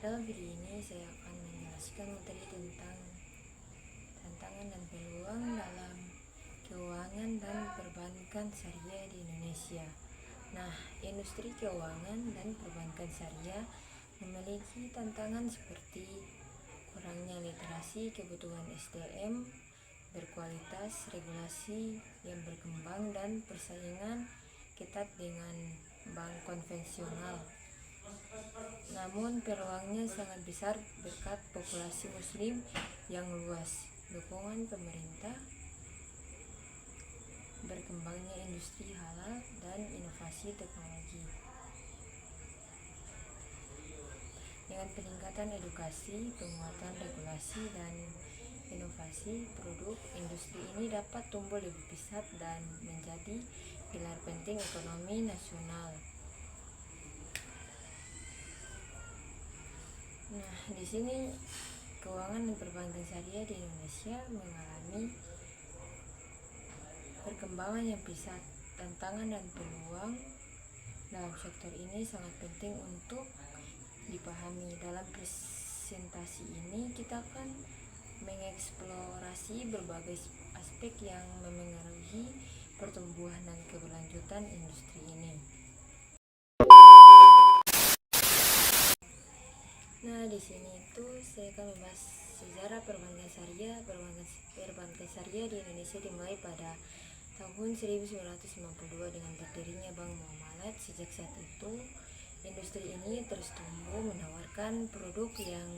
Dalam video ini saya akan menjelaskan materi tentang tantangan dan peluang dalam keuangan dan perbankan syariah di Indonesia. Nah, industri keuangan dan perbankan syariah memiliki tantangan seperti kurangnya literasi, kebutuhan SDM berkualitas, regulasi yang berkembang, dan persaingan ketat dengan bank konvensional. Namun peluangnya sangat besar berkat populasi muslim yang luas, dukungan pemerintah, berkembangnya industri halal, dan inovasi teknologi. Dengan peningkatan edukasi, penguatan regulasi, dan inovasi produk, industri ini dapat tumbuh lebih pesat dan menjadi pilar penting ekonomi nasional. Nah, di sini keuangan dan perbankan syariah di Indonesia mengalami perkembangan yang pesat. Tantangan dan peluang dalam sektor ini sangat penting untuk dipahami. Dalam presentasi ini kita akan mengeksplorasi berbagai aspek yang memengaruhi pertumbuhan dan keberlanjutan industri ini. Nah, di sini itu saya akan membahas sejarah perbankan syariah. Perbankan syariah di Indonesia dimulai pada tahun 1952 dengan berdirinya Bank Muamalat. Sejak saat itu, industri ini terus tumbuh menawarkan produk yang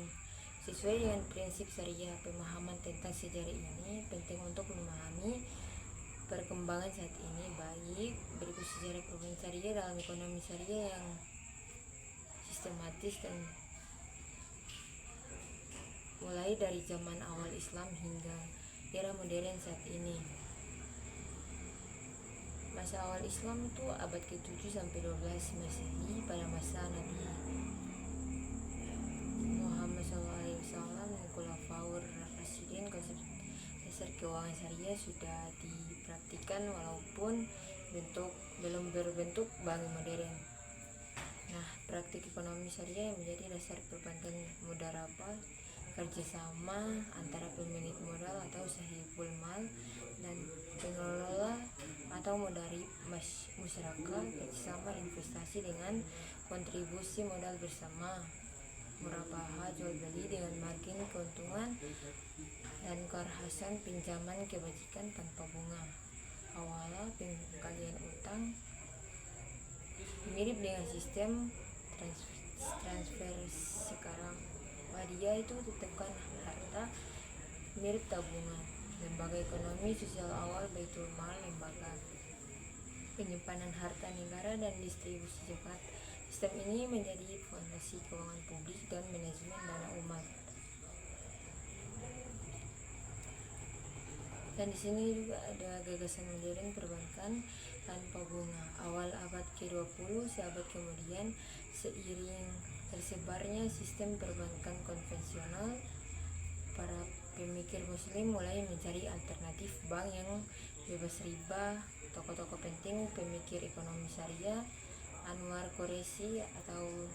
sesuai dengan prinsip syariah. Pemahaman tentang sejarah ini penting untuk memahami perkembangan saat ini. Baik, berikut sejarah perbankan syariah dalam ekonomi syariah yang sistematis dan mulai dari zaman awal Islam hingga era modern saat ini. Masa awal Islam itu abad ke-7 sampai 12 Masehi, pada masa Nabi Muhammad SAW dan Khulafaur Rasyidin. Konsep dasar keuangan syariah sudah dipraktikkan walaupun belum berbentuk bank modern. Nah, praktik ekonomi syariah yang menjadi dasar perbankan mudharabah, kerjasama antara pemilik modal atau sahibul mal dan pengelola atau mudarib masyarakat, kerjasama investasi dengan kontribusi modal bersama, murabahah jual beli dengan margin keuntungan, dan kerahasan pinjaman kebajikan tanpa bunga, hawala pengembalian utang, mirip dengan sistem transfer sekarang. Wadiah itu tetapkan harta, mirip tabungan. Lembaga ekonomi sosial awal Baitul Mal, lembaga penyimpanan harta negara dan distribusi zakat. Sistem ini menjadi fondasi keuangan publik dan manajemen dana umat. Dan di sini juga ada gagasan modern perbankan tanpa bunga. Awal abad ke-20, seabad kemudian, seiring tersebarnya sistem perbankan konvensional, para pemikir muslim mulai mencari alternatif bank yang bebas riba. Tokoh-tokoh penting pemikir ekonomi syariah, Anwar Qureshi atau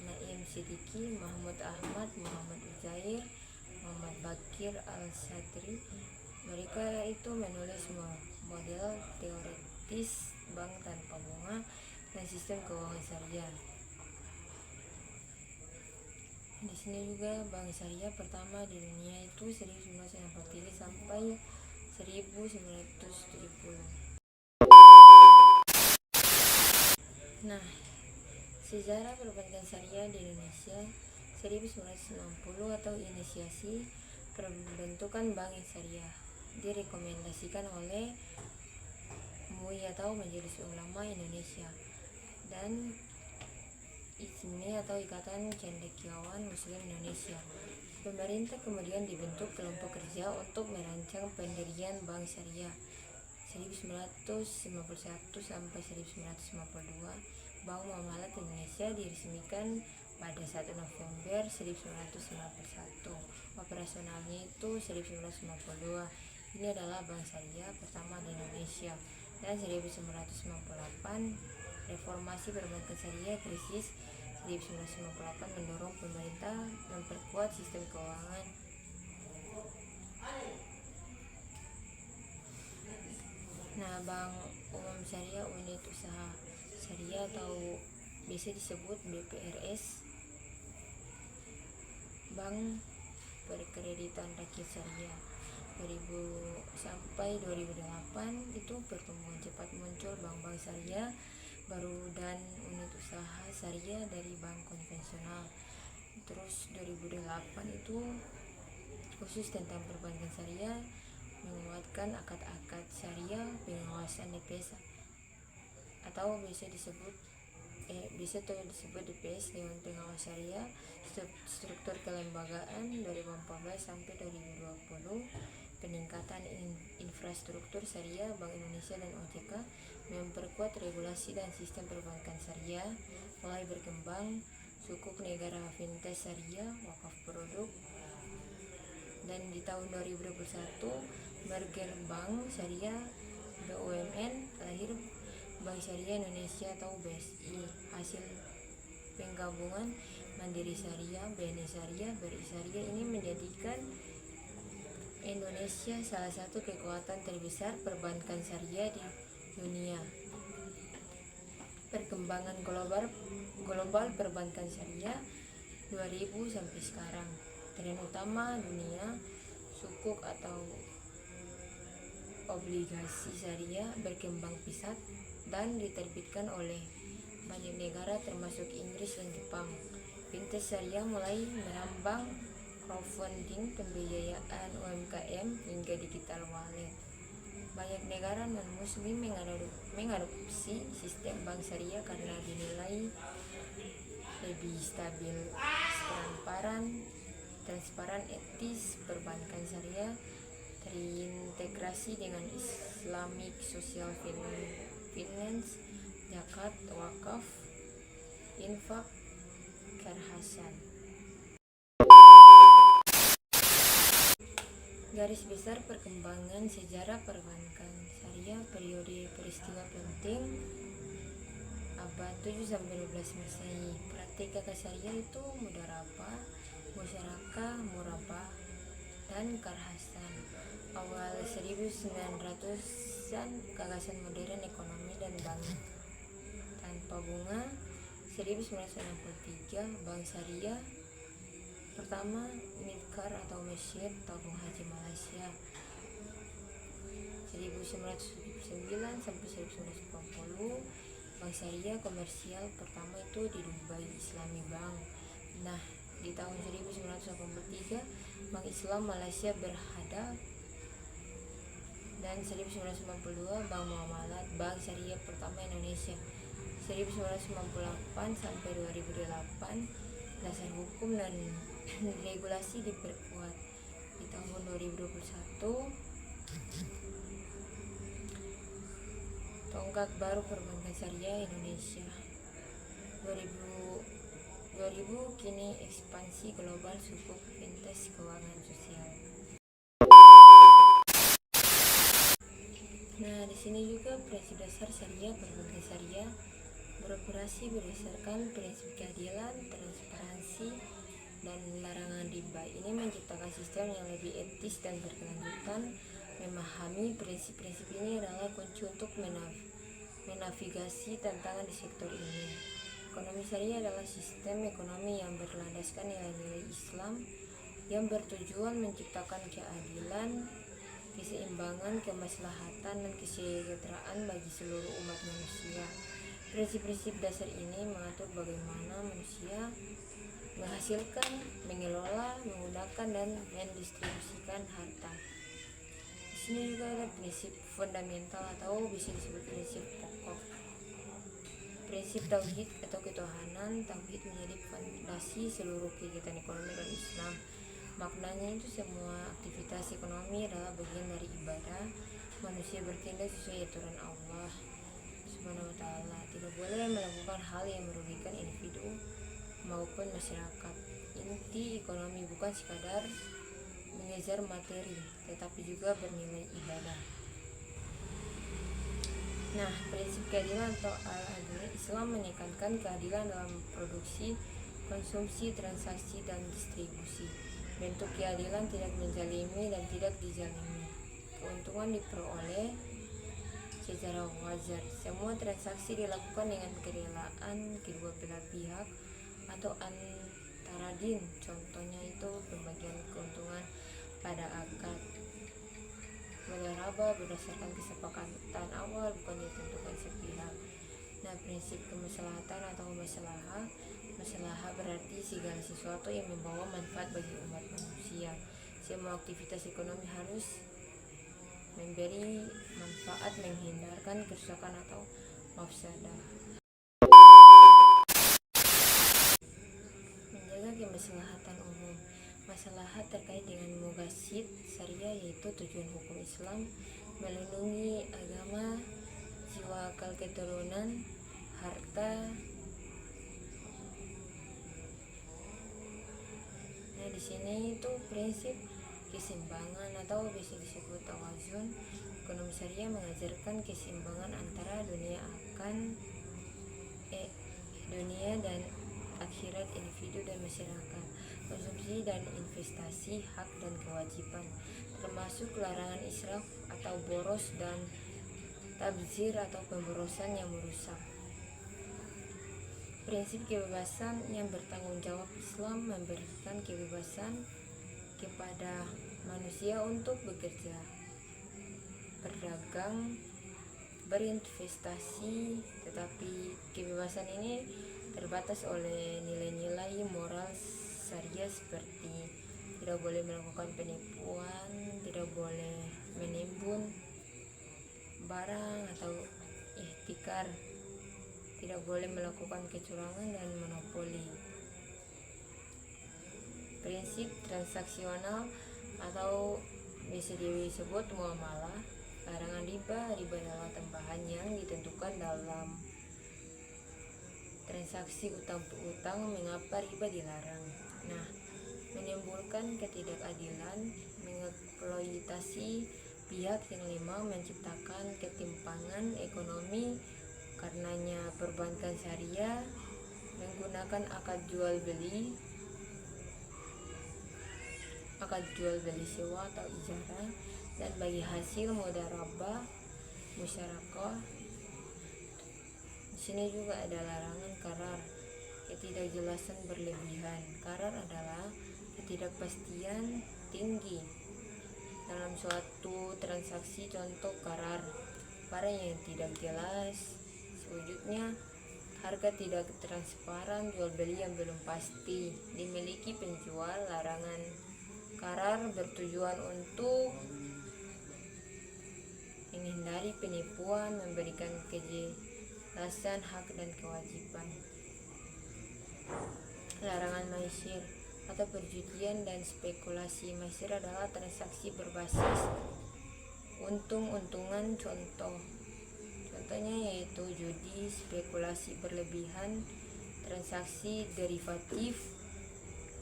Naim Siddiqui, Mahmud Ahmad, Muhammad Uzair, Muhammad Bakir Al-Sadri, mereka itu menulis model teoritis bank tanpa bunga dan sistem keuangan syariah. Di sini juga bank syariah pertama di dunia itu 1963 sampai 1970. Nah, sejarah perbankan syariah di Indonesia 1960 atau inisiasi pembentukan bank syariah direkomendasikan oleh MUI atau Majelis Ulama Indonesia dan ICMI atau Ikatan Cendekiawan Muslim Indonesia. Pemerintah kemudian dibentuk kelompok kerja untuk merancang pendirian bank syariah. 1951 sampai 1952, Bank Muamalat Indonesia diresmikan pada 1 November 1951. Operasionalnya itu 1952. Ini adalah bank syariah pertama di Indonesia. Dan 1998, reformasi perbankan syariah krisis 1998 mendorong pemerintah memperkuat sistem keuangan. Nah, Bank Umum Syariah Unit Usaha Syariah atau biasa disebut BPRS, Bank Perkreditan Rakyat Syariah 2000 sampai 2008 itu pertumbuhan cepat muncul bank-bank syariah baru dan unit usaha syariah dari bank konvensional. Terus 2008 itu khusus tentang perbankan syariah, menguatkan akad-akad syariah, pengawasan DPS atau bisa disebut DPS, Dewan Pengawas Syariah, struktur kelembagaan 2014 sampai 2020, peningkatan infrastruktur syariah. Bank Indonesia dan OJK memperkuat regulasi dan sistem perbankan syariah, mulai berkembang sukuk negara fintech syariah, wakaf produk, dan di tahun 2021 merger bank syariah BUMN, lahir Bank Syariah Indonesia atau BSI, hasil penggabungan Mandiri Syariah, BNI Syariah, BRI Syariah ini menjadikan Indonesia salah satu kekuatan terbesar perbankan syariah di dunia. Perkembangan global perbankan syariah 2000 sampai sekarang. Tren utama dunia, sukuk atau obligasi syariah berkembang pesat dan diterbitkan oleh banyak negara termasuk Inggris dan Jepang. Fintech syariah mulai merambang crowdfunding, pembiayaan UMKM hingga digital wallet. Banyak negara non-muslim mengadopsi sistem bank syariah karena dinilai lebih stabil, transparan, etis. Perbankan syariah terintegrasi dengan Islamic Social Finance, zakat, wakaf, infak, kerhasan. Garis besar perkembangan sejarah perbankan syariah periode peristiwa penting abad 7 sampai 12 Masehi. Praktik kakak syariah itu mudharabah, musyarakah, murabah, dan karhasan. Awal 1900-an gagasan modern ekonomi dan bank tanpa bunga. 1963 Bank Syariah pertama, Midkar atau Masjid Tabung Haji Malaysia. 1979 sampai 1980 Bank Syariah komersial pertama itu di Dubai, Islami Bank. Nah, di tahun 1983 Bank Islam Malaysia berhadap, dan 1992 Bank Muamalat, Bank Syariah pertama Indonesia. 1998 sampai 2008 dasar hukum dan regulasi diperkuat. Di tahun 2021 tonggak baru perbankan syariah Indonesia. 2000 kini ekspansi global sukuk fintech keuangan sosial. Nah, di sini juga prinsip dasar syariah. Perbankan syariah beroperasi berdasarkan prinsip keadilan, transparansi, dan larangan riba. Ini menciptakan sistem yang lebih etis dan berkelanjutan. Memahami prinsip-prinsip ini adalah kunci untuk menavigasi tantangan di sektor ini. Ekonomi syariah adalah sistem ekonomi yang berlandaskan nilai-nilai Islam yang bertujuan menciptakan keadilan, keseimbangan, kemaslahatan, dan kesejahteraan bagi seluruh umat manusia. Prinsip-prinsip dasar ini mengatur bagaimana manusia menghasilkan, mengelola, menggunakan, dan mendistribusikan harta. Di sini juga ada prinsip fundamental atau bisa disebut prinsip pokok. Prinsip tauhid atau ketuhanan. Tauhid menjadi fondasi seluruh kegiatan ekonomi dalam Islam. Maknanya itu semua aktivitas ekonomi adalah bagian dari ibadah. Manusia bertindak sesuai aturan Allah Subhanahu wa ta'ala. Tidak boleh melakukan hal yang merugikan individu maupun masyarakat. Inti ekonomi bukan sekadar mengejar materi, tetapi juga bernilai ibadah. Nah, prinsip keadilan atau al-adil Islam menekankan keadilan dalam produksi, konsumsi, transaksi, dan distribusi. Bentuk keadilan tidak menzalimi dan tidak dizalimi. Keuntungan diperoleh secara wajar. Semua transaksi dilakukan dengan kerelaan kedua belah pihak atau antara din. Contohnya itu pembagian keuntungan pada akad mudharabah berdasarkan kesepakatan awal, bukan ditentukan sepihak. Nah, prinsip kemaslahatan atau maslahah berarti segala sesuatu yang membawa manfaat bagi umat manusia. Semua aktivitas ekonomi harus memberi manfaat, menghindarkan kerusakan atau mafsadah. Menjaga kemaslahatan umum. Maslahat terkait dengan muqasid syariah, yaitu tujuan hukum Islam, melindungi agama, jiwa, akal, keturunan, harta. Nah, di sini itu prinsip keseimbangan atau bisa disebut tawazun. Ekonomi syariah mengajarkan keseimbangan antara dunia dan akhirat, individu dan masyarakat, konsumsi dan investasi, hak dan kewajiban, termasuk larangan israf atau boros dan tabzir atau pemborosan yang merusak. Prinsip kebebasan yang bertanggung jawab. Islam memberikan kebebasan kepada manusia untuk bekerja, berdagang, berinvestasi, tetapi kebebasan ini terbatas oleh nilai-nilai moral syariah seperti tidak boleh melakukan penipuan, tidak boleh menimbun barang atau ihtikar, tidak boleh melakukan kecurangan dan monopoli. Prinsip transaksional atau bisa disebut muamalah. Larangan riba adalah tambahan yang ditentukan dalam transaksi utang piutang. Mengapa riba dilarang? Nah, menimbulkan ketidakadilan, mengeksploitasi pihak yang lemah, menciptakan ketimpangan ekonomi. Karenanya perbankan syariah menggunakan akad jual beli sewa atau ijarah, dan bagi hasil mudharabah musyarakah. Di sini juga ada larangan karar, ketidakjelasan berlebihan. Karar adalah ketidakpastian tinggi dalam suatu transaksi. Contoh karar barang yang tidak jelas, sewujudnya harga tidak transparan, jual beli yang belum pasti dimiliki penjual. Larangan karar bertujuan untuk menghindari penipuan, memberikan kejelasan hak dan kewajiban. Larangan maisir atau perjudian dan spekulasi. Maisir adalah transaksi berbasis untung-untungan. Contohnya yaitu judi, spekulasi berlebihan, transaksi derivatif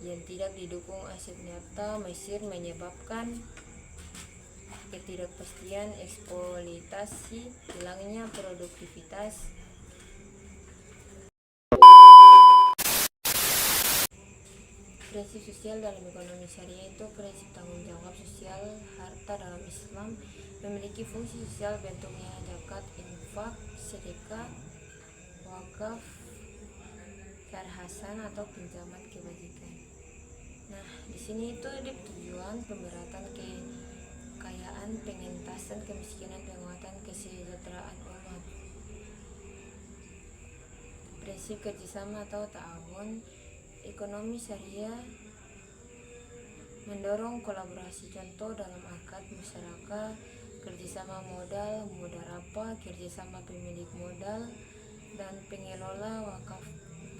yang tidak didukung aset nyata. Maisir menyebabkan ketidakpastian, eksploitasi, hilangnya produktivitas. Prinsip sosial dalam ekonomi syariah itu prinsip tanggung jawab sosial harta dalam Islam memiliki fungsi sosial, bentuknya zakat, infak, sedekah, wakaf, karhasan atau pinjaman kebajikan. Nah, di sini itu tujuan pemberatan kekayaan, pengentasan kemiskinan, penguatan kesejahteraan umat. Prinsip kerjasama atau ta'awun. Ekonomi syariah mendorong kolaborasi. Contoh dalam akad musyarakah, kerjasama modal, mudharabah, kerjasama pemilik modal dan pengelola wakaf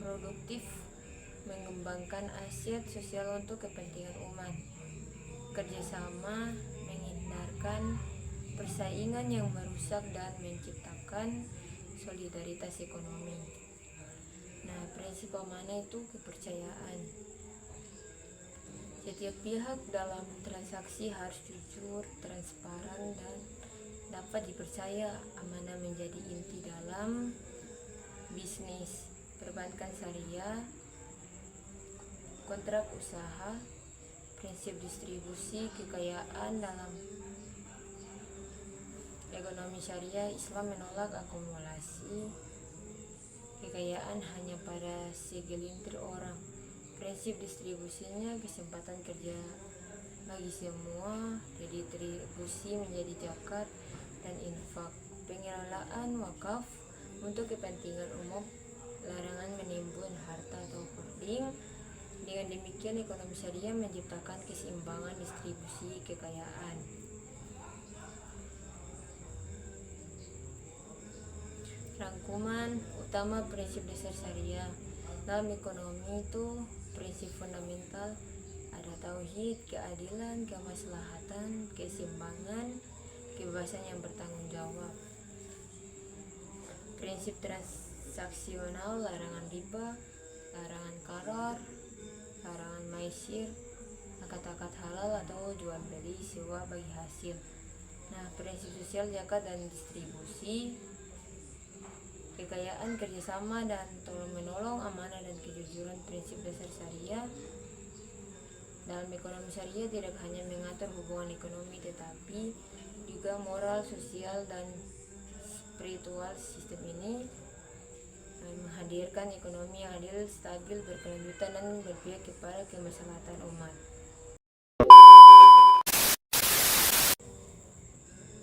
produktif, mengembangkan aset sosial untuk kepentingan umat. Kerjasama menghindarkan persaingan yang merusak dan menciptakan solidaritas ekonomi. Nah, prinsip amanah itu kepercayaan. Setiap pihak dalam transaksi harus jujur, transparan, dan dapat dipercaya amanah menjadi inti dalam bisnis perbankan syariah, kontrak usaha, prinsip distribusi kekayaan dalam ekonomi syariah. Islam menolak akumulasi kekayaan hanya pada segelintir orang. Prinsip distribusinya kesempatan kerja bagi semua, redistribusi menjadi zakat dan infak, pengelolaan wakaf untuk kepentingan umum, larangan menimbun harta atau holding. Dengan demikian ekonomi syariah menciptakan keseimbangan distribusi kekayaan. Rangkuman utama prinsip dasar syariah dalam ekonomi itu prinsip fundamental ada tauhid, keadilan, kemaslahatan, keseimbangan, kebebasan yang bertanggung jawab. Prinsip transaksional, larangan riba, larangan qarar, larangan maisir, akad-akad halal atau jual beli sewa bagi hasil. Nah, prinsip sosial, zakat dan distribusi kekayaan, kerjasama dan tolong menolong, amanah dan kejujuran. Prinsip dasar syariah dalam ekonomi syariah tidak hanya mengatur hubungan ekonomi tetapi juga moral, sosial dan spiritual. Sistem ini menghadirkan ekonomi yang adil, stabil, berkelanjutan dan berpihak kepada kemaslahatan umat.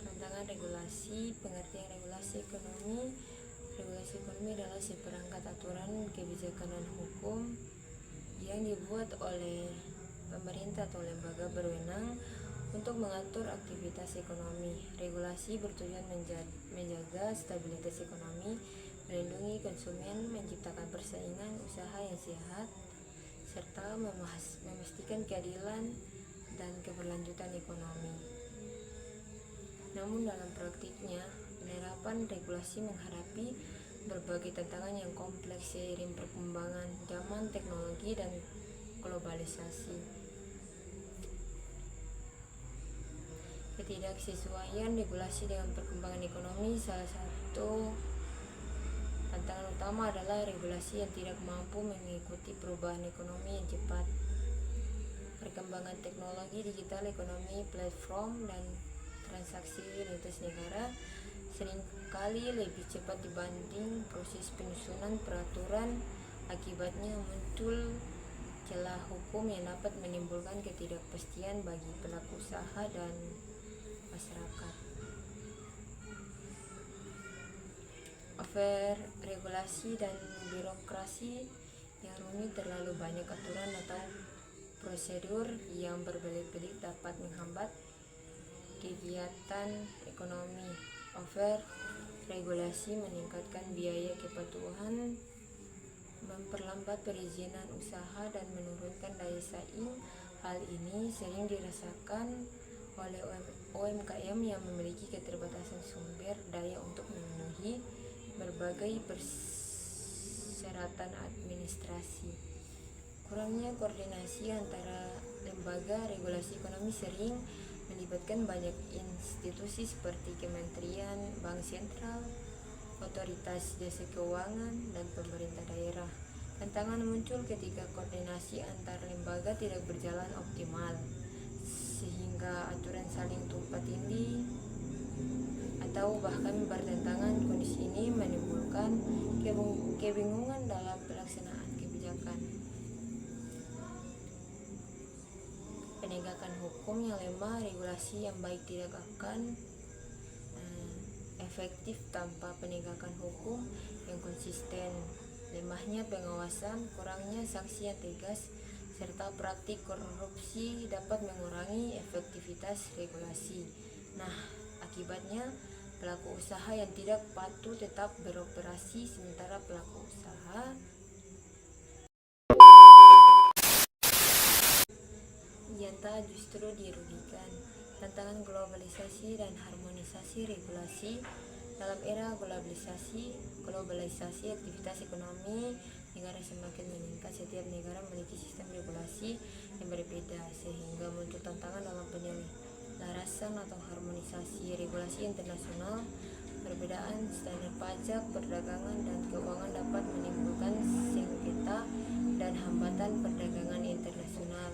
Tantangan regulasi. Pengertian regulasi ekonomi. Regulasi ekonomi adalah seperangkat aturan, kebijakan dan hukum yang dibuat oleh pemerintah atau lembaga berwenang untuk mengatur aktivitas ekonomi. Regulasi bertujuan menjaga stabilitas ekonomi, melindungi konsumen, menciptakan persaingan usaha yang sehat, serta memastikan keadilan dan keberlanjutan ekonomi. Namun dalam praktiknya, penerapan regulasi menghadapi berbagai tantangan yang kompleks seiring perkembangan zaman teknologi dan globalisasi. Ketidaksesuaian regulasi dengan perkembangan ekonomi. Salah satu tantangan utama adalah regulasi yang tidak mampu mengikuti perubahan ekonomi yang cepat. Perkembangan teknologi digital, ekonomi platform, dan transaksi lintas negara seringkali lebih cepat dibanding proses penyusunan peraturan. Akibatnya muncul celah hukum yang dapat menimbulkan ketidakpastian bagi pelaku usaha dan masyarakat. Overregulasi dan birokrasi yang rumit, terlalu banyak aturan atau prosedur yang berbelit-belit dapat menghambat kegiatan ekonomi. Overregulasi meningkatkan biaya kepatuhan, memperlambat perizinan usaha dan menurunkan daya saing. Hal ini sering dirasakan oleh UMKM yang memiliki keterbatasan sumber daya untuk memenuhi berbagai persyaratan administrasi. Kurangnya koordinasi antara lembaga regulasi ekonomi sering melibatkan banyak institusi seperti kementerian, bank sentral, otoritas jasa keuangan, dan pemerintah daerah. Tantangan muncul ketika koordinasi antar lembaga tidak berjalan optimal, sehingga aturan saling tumpang tindih atau bahkan bertentangan. Kondisi ini menimbulkan kebingungan dalam pelaksanaan kebijakan. Penegakan hukum yang lemah. Regulasi yang baik tidak akan efektif tanpa penegakan hukum yang konsisten. Lemahnya pengawasan, kurangnya sanksi yang tegas, serta praktik korupsi dapat mengurangi efektivitas regulasi. Nah, akibatnya pelaku usaha yang tidak patuh tetap beroperasi, sementara pelaku usaha nyata justru dirugikan. Tantangan globalisasi dan harmonisasi regulasi. Dalam era globalisasi, aktivitas ekonomi negara semakin meningkat. Setiap negara memiliki sistem regulasi yang berbeda, sehingga muncul tantangan dalam keselarasan atau harmonisasi regulasi internasional. Perbedaan standar pajak, perdagangan, dan keuangan dapat menimbulkan sengketa dan hambatan perdagangan internasional.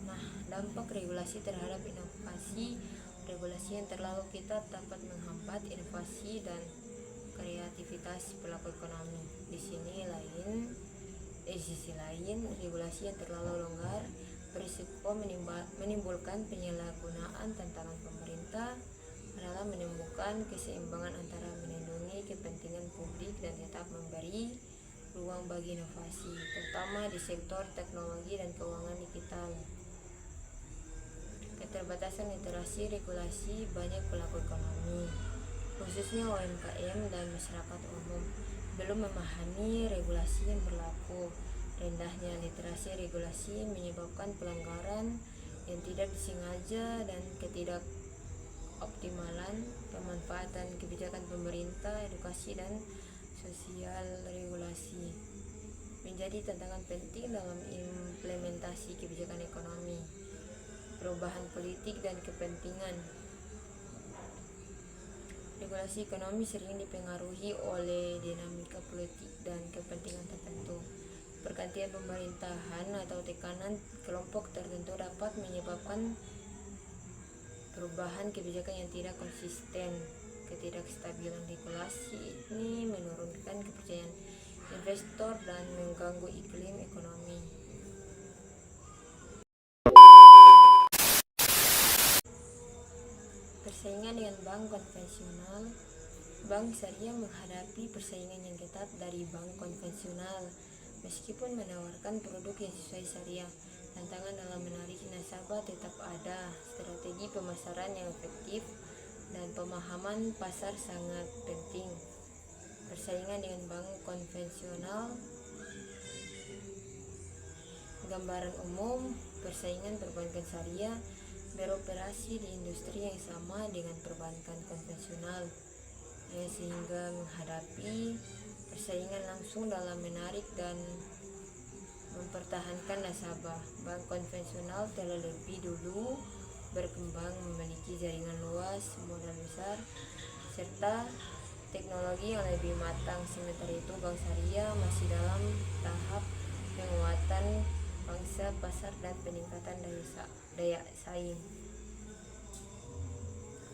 Nah, dampak regulasi terhadap inovasi. Regulasi yang terlalu ketat dapat menghambat inovasi dan kreativitas pelaku ekonomi. Di sisi lain, regulasi yang terlalu longgar berisiko menimbulkan penyalahgunaan. Tantangan pemerintah adalah menemukan keseimbangan antara melindungi kepentingan publik dan tetap memberi ruang bagi inovasi, terutama di sektor teknologi dan keuangan digital. Keterbatasan literasi regulasi. Banyak pelaku ekonomi, khususnya UMKM dan masyarakat umum, belum memahami regulasi yang berlaku. Rendahnya literasi regulasi menyebabkan pelanggaran yang tidak disengaja dan ketidakoptimalan pemanfaatan kebijakan pemerintah. Edukasi dan sosial regulasi menjadi tantangan penting dalam implementasi kebijakan ekonomi. Perubahan politik dan kepentingan. Regulasi ekonomi sering dipengaruhi oleh dinamika politik dan kepentingan tertentu. Pergantian pemerintahan atau tekanan kelompok tertentu dapat menyebabkan perubahan kebijakan yang tidak konsisten. Ketidakstabilan regulasi ini menurunkan kepercayaan investor dan mengganggu iklim ekonomi. Persaingan dengan bank konvensional. Bank syariah menghadapi persaingan yang ketat dari bank konvensional. Meskipun menawarkan produk yang sesuai syariah, tantangan dalam menarik nasabah tetap ada. Strategi pemasaran yang efektif dan pemahaman pasar sangat penting. Persaingan dengan bank konvensional. Gambaran umum, persaingan perbankan syariah beroperasi di industri yang sama dengan perbankan konvensional, sehingga menghadapi persaingan langsung dalam menarik dan mempertahankan nasabah. Bank konvensional terlebih dulu berkembang, memiliki jaringan luas, modal besar, serta teknologi yang lebih matang. Sementara itu, bank syariah masih dalam tahap penguatan pangsa pasar dan peningkatan daya saing.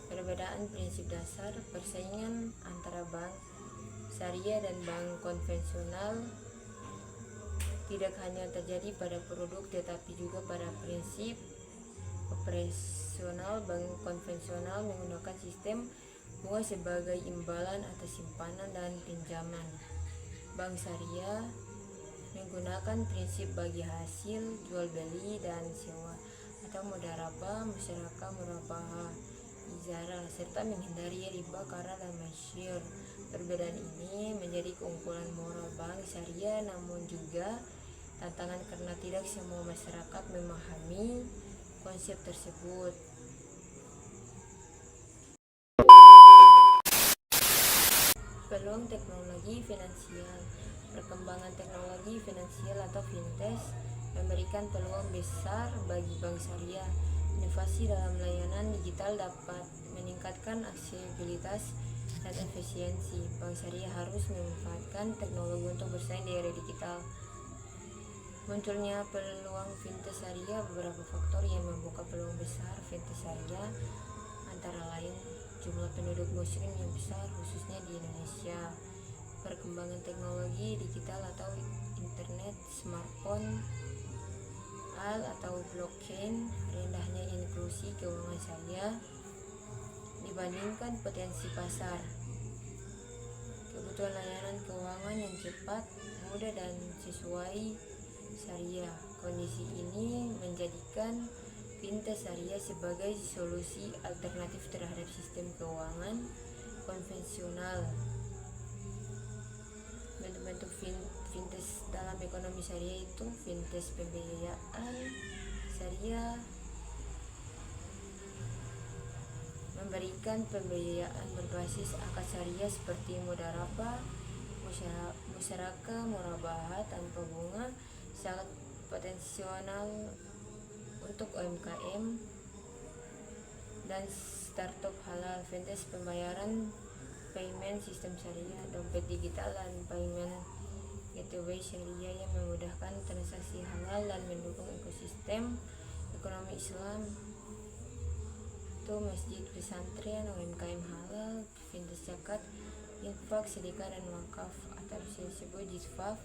Perbedaan prinsip dasar. Persaingan antara bank syariah dan bank konvensional tidak hanya terjadi pada produk tetapi juga pada prinsip operasional. Bank konvensional menggunakan sistem bunga sebagai imbalan atas simpanan dan pinjaman. Bank syariah menggunakan prinsip bagi hasil jual beli dan sewa atau mudharabah, musyarakah, murabahah, ijarah, serta menghindari riba, qardh, dan masyir. Perbedaan ini menjadi keunggulan moral bank syariah, namun juga tantangan karena tidak semua masyarakat memahami konsep tersebut. Peluang teknologi finansial. Perkembangan teknologi finansial atau fintech memberikan peluang besar bagi bank syariah. Inovasi dalam layanan digital dapat meningkatkan aksesibilitas dan efisiensi. Bank syariah harus memanfaatkan teknologi untuk bersaing di era digital. Munculnya peluang fintech syariah. Beberapa faktor yang membuka peluang besar fintech syariah antara lain jumlah penduduk muslim yang besar, khususnya di Indonesia, perkembangan teknologi digital atau internet, smartphone, atau blockchain, rendahnya inklusi keuangan syariah dibandingkan potensi pasar, kebutuhan layanan keuangan yang cepat, mudah, dan sesuai syariah. Kondisi ini menjadikan fintech syariah sebagai solusi alternatif terhadap sistem keuangan konvensional. Bentuk-bentuk fintech dalam ekonomi syariah itu fintech pembiayaan syariah memberikan pembiayaan berbasis akad syariah seperti mudharabah, musyarakah, murabahah tanpa bunga, sangat potensial untuk UMKM dan startup halal, fintech pembayaran, payment sistem syariah, dompet digital dan payment gateway syariah yang memudahkan transaksi halal dan mendukung ekosistem ekonomi Islam. Itu masjid, pesantren, UMKM halal, fintech zakat, infak, sedekah dan wakaf atau disebut jisfaf,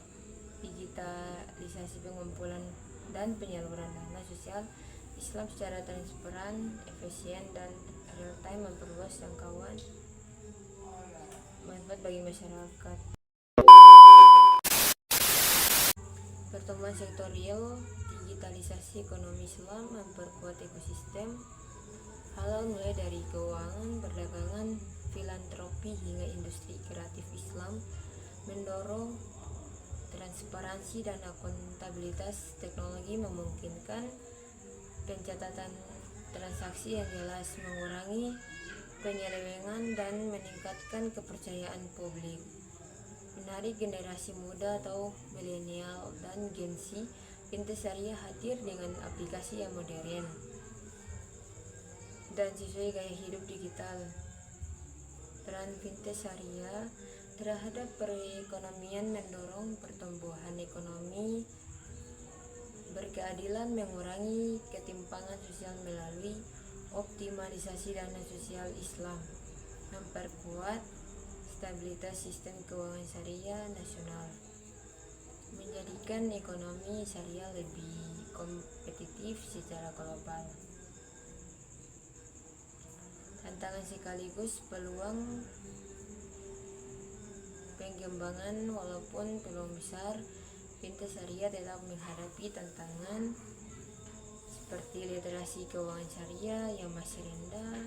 digitalisasi pengumpulan dan penyaluran dana sosial Islam secara transparan, efisien dan real time, memperluas jangkauan manfaat bagi masyarakat. Pertemuan sektorial, digitalisasi ekonomi Islam, memperkuat ekosistem halal mulai dari keuangan, perdagangan, filantropi hingga industri kreatif Islam, mendorong transparansi dan akuntabilitas. Teknologi memungkinkan pencatatan transaksi yang jelas, mengurangi penyelewengan dan meningkatkan kepercayaan publik. Menarik generasi muda atau milenial dan Gen Z, fintech syariah hadir dengan aplikasi yang modern dan sesuai gaya hidup digital. Peran fintech syariah terhadap perekonomian mendorong pertumbuhan ekonomi berkeadilan, mengurangi ketimpangan sosial melalui optimalisasi dana sosial Islam, memperkuat stabilitas sistem keuangan syariah nasional, menjadikan ekonomi syariah lebih kompetitif secara global. Tantangan sekaligus peluang pengembangan. Walaupun peluang besar, fintech syariah tetap menghadapi tantangan seperti literasi keuangan syariah yang masih rendah,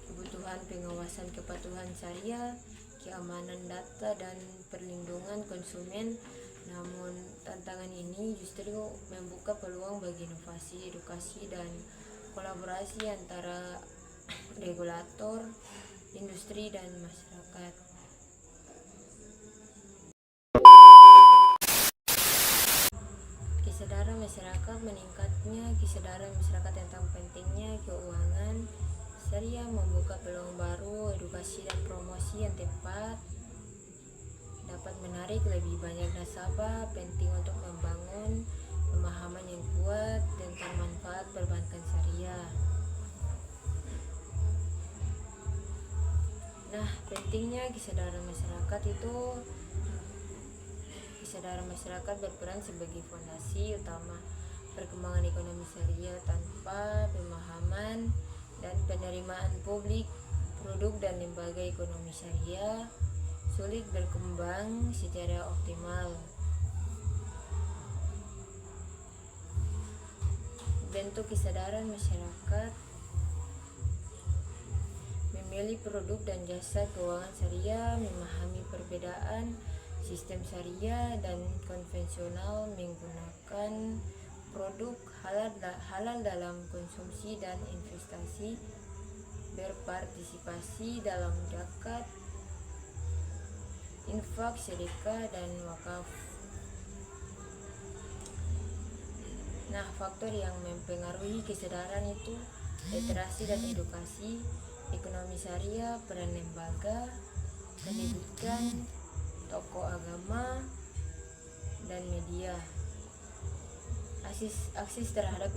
kebutuhan pengawasan kepatuhan syariah, keamanan data dan perlindungan konsumen. Namun tantangan ini justru membuka peluang bagi inovasi, edukasi dan kolaborasi antara regulator, industri dan masyarakat. Kesadaran masyarakat. Meningkatnya kesadaran masyarakat tentang pentingnya keuangan syariah membuka peluang baru. Edukasi dan promosi yang tepat dapat menarik lebih banyak nasabah. Penting untuk membangun pemahaman yang kuat tentang manfaat perbankan syariah. Nah, pentingnya kesadaran masyarakat itu, kesadaran masyarakat berperan sebagai fondasi utama perkembangan ekonomi syariah. Tanpa pemahaman dan penerimaan publik, produk dan lembaga ekonomi syariah sulit berkembang secara optimal. Bentuk kesadaran masyarakat: memilih produk dan jasa keuangan syariah, memahami perbedaan sistem syariah dan konvensional, menggunakan produk halal dalam konsumsi dan investasi, berpartisipasi dalam zakat, infak, sedekah dan wakaf. Nah, faktor yang mempengaruhi kesadaran itu literasi dan edukasi ekonomi syariah, peran lembaga pendidikan, tokoh agama dan media, akses terhadap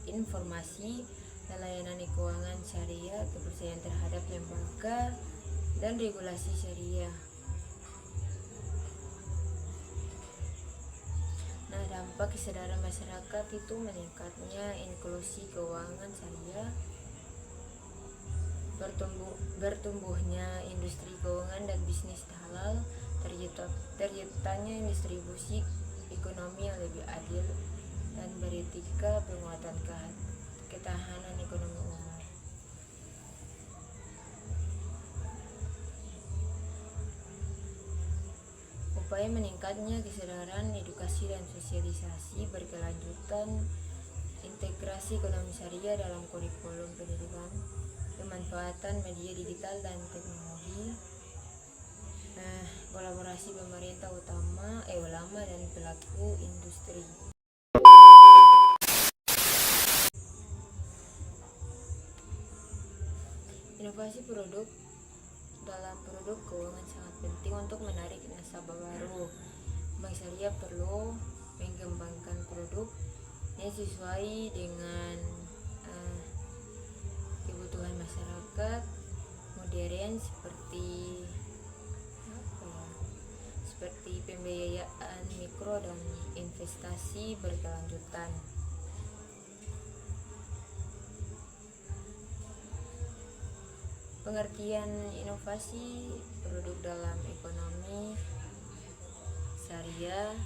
informasi dan layanan keuangan syariah, kepercayaan terhadap lembaga dan regulasi syariah. Nah, dampak kesadaran masyarakat itu meningkatnya inklusi keuangan syariah, bertumbuhnya industri keuangan dan bisnis halal, terciptanya distribusi ekonomi yang lebih adil dan beretika, penguatan ketahanan ekonomi umum. Upaya meningkatnya kesadaran, edukasi dan sosialisasi berkelanjutan, integrasi ekonomi syariah dalam kurikulum pendidikan, pemanfaatan media digital dan teknologi, kolaborasi pemerintah, ulama dan pelaku industri. Inovasi produk dalam produk keuangan sangat penting untuk menarik nasabah baru. Bank Syariah perlu mengembangkan produk yang sesuai dengan kebutuhan masyarakat modern seperti pembiayaan mikro dan investasi berkelanjutan. Pengertian inovasi produk dalam ekonomi syariah.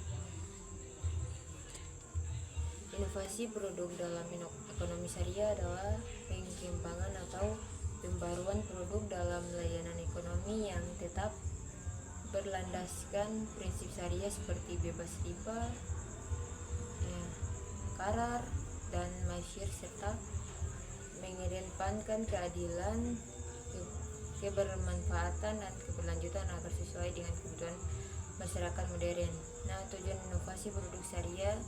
Inovasi produk dalam ekonomi syariah adalah pengembangan atau pembaruan produk dalam layanan ekonomi yang tetap berlandaskan prinsip syariah seperti bebas riba, qarar, dan masyir, serta mengedepankan keadilan, kebermanfaatan, dan keberlanjutan agar sesuai dengan kebutuhan masyarakat modern. Nah, tujuan inovasi produk syariah.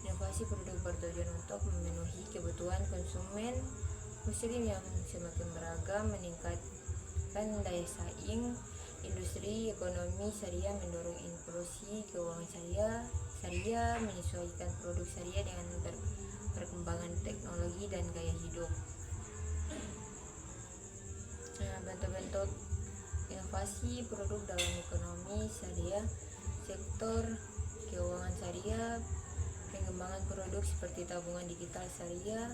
Inovasi produk bertujuan untuk memenuhi kebutuhan konsumen muslim yang semakin beragam, meningkatkan daya saing industri ekonomi syariah, mendorong inklusi keuangan syariah, menyesuaikan produk syariah dengan perkembangan teknologi dan gaya hidup. Nah, bentuk-bentuk inovasi produk dalam ekonomi syariah. Sektor keuangan syariah, pengembangan produk seperti tabungan digital syariah,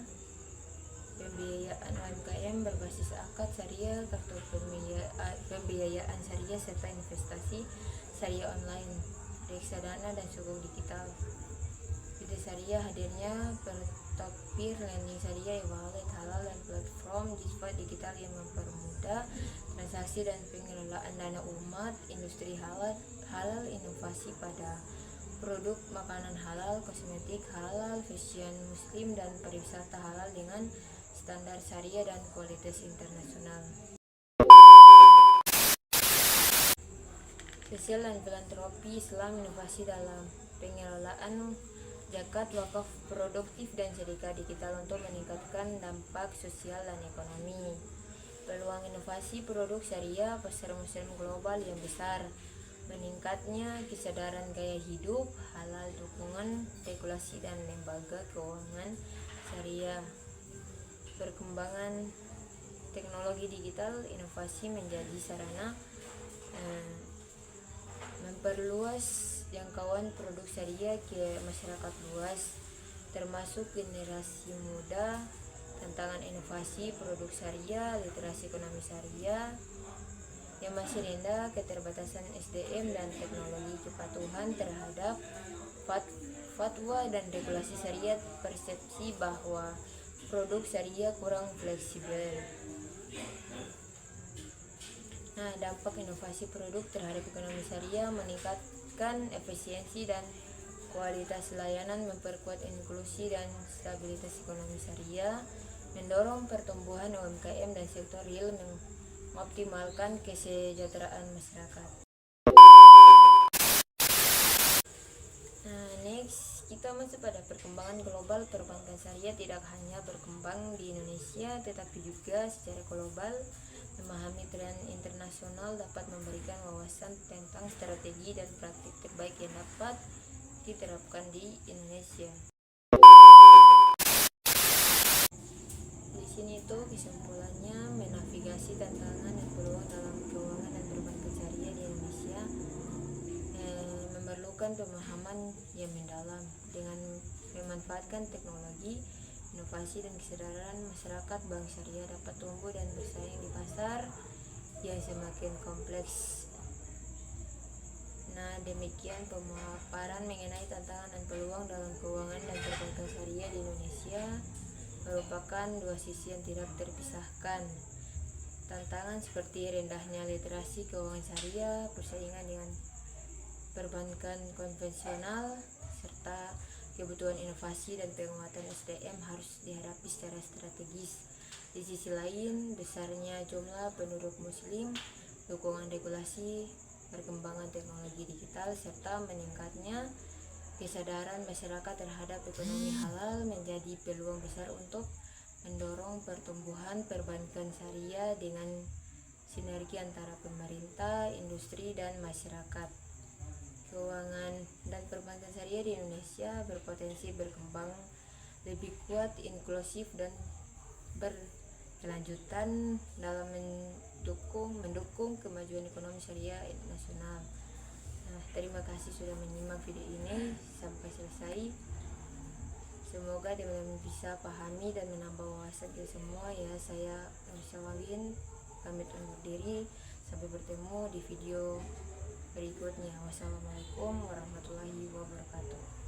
pembiayaan UMKM berbasis akad syariah, kartu pembiayaan syariah, serta investasi syariah online, reksadana, dan sukuk digital. Ide syariah hadirnya peer-to-peer lending syariah, e-wallet halal, dan platform digital yang mempermudah transaksi dan pengelolaan dana umat. Industri halal, inovasi pada produk makanan halal, kosmetik halal, fashion muslim, dan pariwisata halal dengan standar syariah dan kualitas internasional. Sosial dan filantropi Islam. Inovasi dalam pengelolaan zakat, wakaf, produktif, dan sedekah digital untuk meningkatkan dampak sosial dan ekonomi. Peluang inovasi produk syariah. Pasar muslim global yang besar, meningkatnya kesadaran gaya hidup halal, dukungan regulasi dan lembaga keuangan syariah, perkembangan teknologi digital. Inovasi menjadi sarana memperluas jangkauan produk syariah ke masyarakat luas, termasuk generasi muda. Tantangan inovasi produk syariah. Literasi ekonomi syariah yang masih rendah, keterbatasan SDM dan teknologi, kepatuhan terhadap fatwa dan regulasi syariat, persepsi bahwa produk syariah kurang fleksibel. Nah, dampak inovasi produk terhadap ekonomi syariah: meningkatkan efisiensi dan kualitas layanan, memperkuat inklusi dan stabilitas ekonomi syariah, mendorong pertumbuhan UMKM dan sektor real, mengoptimalkan kesejahteraan masyarakat. Nah, next kita masuk pada perkembangan global. Perbankan syariah tidak hanya berkembang di Indonesia, tetapi juga secara global. Memahami tren internasional dapat memberikan wawasan tentang strategi dan praktik terbaik yang dapat diterapkan di Indonesia. Di sini tuh kesimpulannya, menavigasi tantangan dan peluang dalam keuangan dan perbankan syariah di Indonesia memerlukan pemahaman yang mendalam. Dengan memanfaatkan teknologi, inovasi, dan kesadaran masyarakat, bank syariah dapat tumbuh dan bersaing di pasar yang semakin kompleks. Nah, demikian pemaparan mengenai tantangan dan peluang dalam keuangan dan perbankan syariah di Indonesia. Merupakan dua sisi yang tidak terpisahkan. Tantangan seperti rendahnya literasi keuangan syariah, persaingan dengan perbankan konvensional, serta kebutuhan inovasi dan penguatan SDM harus dihadapi secara strategis. Di sisi lain, besarnya jumlah penduduk muslim, dukungan regulasi, perkembangan teknologi digital, serta meningkatnya kesadaran masyarakat terhadap ekonomi halal menjadi peluang besar untuk mendorong pertumbuhan perbankan syariah dengan sinergi antara pemerintah, industri, dan masyarakat. Keuangan dan perbankan syariah di Indonesia berpotensi berkembang lebih kuat, inklusif, dan berkelanjutan dalam mendukung kemajuan ekonomi syariah nasional. Nah, terima kasih sudah menyimak video ini sampai selesai. Semoga teman-teman bisa pahami dan menambah wawasan kita semua ya. Saya Nur Syawalin pamit undur diri. Sampai bertemu di video berikutnya. Wassalamualaikum warahmatullahi wabarakatuh.